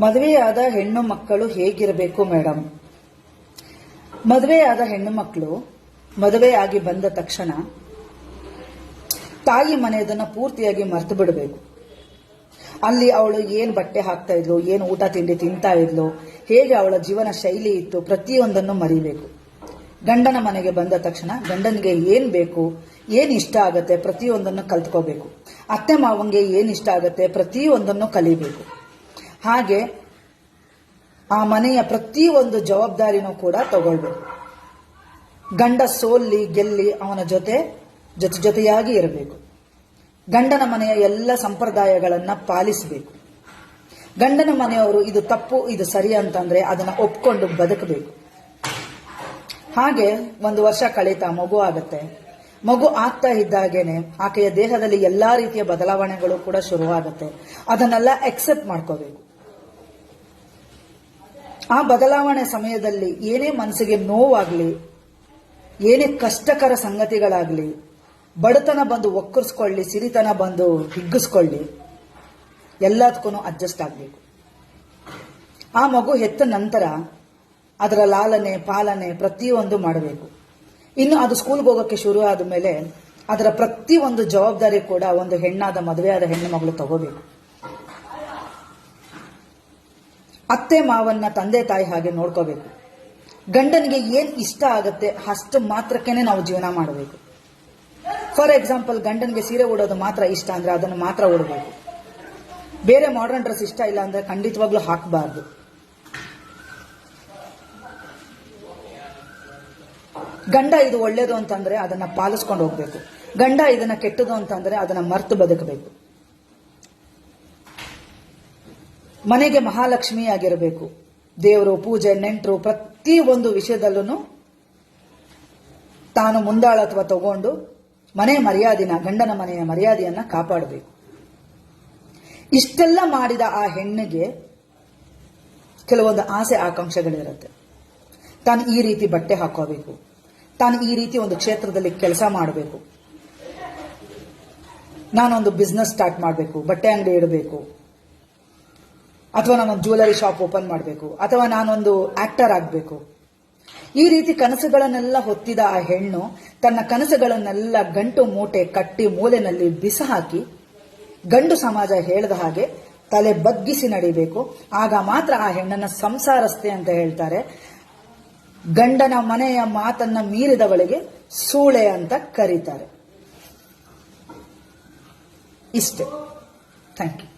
ಮದುವೆಯಾದ ಹೆಣ್ಣು ಮಕ್ಕಳು ಹೇಗಿರಬೇಕು ಮೇಡಮ್? ಮದುವೆಯಾದ ಹೆಣ್ಣು ಮಕ್ಕಳು ಮದುವೆಯಾಗಿ ಬಂದ ತಕ್ಷಣ ತಾಯಿ ಮನೆಯದನ್ನ ಪೂರ್ತಿಯಾಗಿ ಮರೆತು ಬಿಡಬೇಕು. ಅಲ್ಲಿ ಅವಳು ಏನು ಬಟ್ಟೆ ಹಾಕ್ತಾ ಇದ್ಲು, ಏನು ಊಟ ತಿಂಡಿ ತಿಂತಾ ಇದ್ಲು, ಹೇಗೆ ಅವಳ ಜೀವನ ಶೈಲಿ ಇತ್ತು, ಪ್ರತಿಯೊಂದನ್ನು ಮರಿಬೇಕು. ಗಂಡನ ಮನೆಗೆ ಬಂದ ತಕ್ಷಣ ಗಂಡನಿಗೆ ಏನ್ ಬೇಕು, ಏನ್ ಇಷ್ಟ ಆಗತ್ತೆ, ಪ್ರತಿಯೊಂದನ್ನು ಕಲ್ತ್ಕೋಬೇಕು. ಅತ್ತೆ ಮಾವಂಗೆ ಏನ್ ಇಷ್ಟ ಆಗತ್ತೆ, ಪ್ರತಿಯೊಂದನ್ನು ಕಲಿಬೇಕು. ಹಾಗೆ ಆ ಮನೆಯ ಪ್ರತಿಯೊಂದು ಜವಾಬ್ದಾರಿನೂ ಕೂಡ ತಗೊಳ್ಬೇಕು. ಗಂಡ ಸೋಲ್ಲಿ ಗೆಲ್ಲಿ ಅವನ ಜೊತೆಯಾಗಿ ಇರಬೇಕು. ಗಂಡನ ಮನೆಯ ಎಲ್ಲ ಸಂಪ್ರದಾಯಗಳನ್ನ ಪಾಲಿಸಬೇಕು. ಗಂಡನ ಮನೆಯವರು ಇದು ತಪ್ಪು ಇದು ಸರಿ ಅಂತಂದ್ರೆ ಅದನ್ನ ಒಪ್ಕೊಂಡು ಬದುಕಬೇಕು. ಹಾಗೆ 1 ವರ್ಷ ಕಳೀತಾ ಮಗು ಆಗತ್ತೆ. ಮಗು ಆಗ್ತಾ ಇದ್ದಾಗೇನೆ ಆಕೆಯ ದೇಹದಲ್ಲಿ ಎಲ್ಲಾ ರೀತಿಯ ಬದಲಾವಣೆಗಳು ಕೂಡ ಶುರುವಾಗುತ್ತೆ. ಅದನ್ನೆಲ್ಲ ಎಕ್ಸೆಪ್ಟ್ ಮಾಡ್ಕೋಬೇಕು. ಆ ಬದಲಾವಣೆ ಸಮಯದಲ್ಲಿ ಏನೇ ಮನಸ್ಸಿಗೆ ನೋವಾಗ್ಲಿ, ಏನೇ ಕಷ್ಟಕರ ಸಂಗತಿಗಳಾಗ್ಲಿ, ಬಡತನ ಬಂದು ಒಕ್ಕರ್ಸ್ಕೊಳ್ಳಿ, ಸಿರಿತನ ಬಂದು ಹಿಗ್ಗಿಸ್ಕೊಳ್ಳಿ, ಎಲ್ಲದಕ್ಕೂ ಅಡ್ಜಸ್ಟ್ ಆಗಬೇಕು. ಆ ಮಗು ಹೆತ್ತ ನಂತರ ಅದರ ಲಾಲನೆ ಪಾಲನೆ ಪ್ರತಿಯೊಂದು ಮಾಡಬೇಕು. ಇನ್ನು ಅದು ಸ್ಕೂಲ್ಗೆ ಹೋಗೋಕ್ಕೆ ಶುರು ಆದ ಮೇಲೆ ಅದರ ಪ್ರತಿಯೊಂದು ಜವಾಬ್ದಾರಿ ಕೂಡ ಒಂದು ಮದುವೆಯಾದ ಹೆಣ್ಣು ಮಗಳು ತಗೋಬೇಕು. ಅತ್ತೆ ಮಾವನ್ನ ತಂದೆ ತಾಯಿ ಹಾಗೆ ನೋಡ್ಕೋಬೇಕು. ಗಂಡನಿಗೆ ಏನ್ ಇಷ್ಟ ಆಗತ್ತೆ ಅಷ್ಟು ಮಾತ್ರಕ್ಕೇನೆ ನಾವು ಜೀವನ ಮಾಡಬೇಕು. ಫಾರ್ ಎಕ್ಸಾಂಪಲ್, ಗಂಡನಿಗೆ ಸೀರೆ ಉಡೋದು ಮಾತ್ರ ಇಷ್ಟ ಅಂದ್ರೆ ಅದನ್ನು ಮಾತ್ರ ಉಡಬೇಕು. ಬೇರೆ ಮಾಡರ್ನ್ ಡ್ರೆಸ್ ಇಷ್ಟ ಇಲ್ಲ ಅಂದ್ರೆ ಖಂಡಿತವಾಗ್ಲೂ ಹಾಕಬಾರ್ದು. ಗಂಡ ಇದು ಒಳ್ಳೇದು ಅಂತಂದ್ರೆ ಅದನ್ನ ಪಾಲಿಸ್ಕೊಂಡು ಹೋಗ್ಬೇಕು. ಗಂಡ ಇದನ್ನ ಕೆಟ್ಟದು ಅಂತಂದ್ರೆ ಅದನ್ನ ಮರ್ತು ಬದುಕಬೇಕು. ಮನೆಗೆ ಮಹಾಲಕ್ಷ್ಮಿ ಆಗಿರಬೇಕು. ದೇವರು, ಪೂಜೆ, ನೆಂಟರು ಪ್ರತಿಯೊಂದು ವಿಷಯದಲ್ಲೂ ತಾನು ಮುಂದಾಳತ್ವ ತಗೊಂಡು ಗಂಡನ ಮನೆಯ ಮರ್ಯಾದೆಯನ್ನ ಕಾಪಾಡಬೇಕು. ಇಷ್ಟೆಲ್ಲ ಮಾಡಿದ ಆ ಹೆಣ್ಣಿಗೆ ಕೆಲವೊಂದು ಆಸೆ ಆಕಾಂಕ್ಷೆಗಳಿರುತ್ತೆ. ತಾನು ಈ ರೀತಿ ಬಟ್ಟೆ ಹಾಕೋಬೇಕು, ತಾನು ಈ ರೀತಿ ಒಂದು ಕ್ಷೇತ್ರದಲ್ಲಿ ಕೆಲಸ ಮಾಡಬೇಕು, ನಾನೊಂದು ಬಿಸ್ನೆಸ್ ಸ್ಟಾರ್ಟ್ ಮಾಡಬೇಕು, ಬಟ್ಟೆ ಅಂಗಡಿ ಇಡಬೇಕು, ಅಥವಾ ನಾನೊಂದು ಜ್ಯುವೆಲರಿ ಶಾಪ್ ಓಪನ್ ಮಾಡಬೇಕು, ಅಥವಾ ನಾನೊಂದು ಆಕ್ಟರ್ ಆಗಬೇಕು. ಈ ರೀತಿ ಕನಸುಗಳನ್ನೆಲ್ಲ ಹೊತ್ತಿದ ಆ ಹೆಣ್ಣು ತನ್ನ ಕನಸುಗಳನ್ನೆಲ್ಲ ಗಂಟು ಮೂಟೆ ಕಟ್ಟಿ ಮೂಲೆಯಲ್ಲಿ ಬಿಸಾಕಿ ಗಂಡು ಸಮಾಜ ಹೇಳಿದ ಹಾಗೆ ತಲೆ ಬಗ್ಗಿಸಿ ನಡಿಬೇಕು. ಆಗ ಮಾತ್ರ ಆ ಹೆಣ್ಣನ್ನ ಸಂಸಾರಸ್ಥೆ ಅಂತ ಹೇಳ್ತಾರೆ. ಗಂಡನ ಮನೆಯ ಮಾತನ್ನ ಮೀರಿದವಳಿಗೆ ಸೂಳೆ ಅಂತ ಕರೀತಾರೆ. ಇಷ್ಟೇ. Thank you.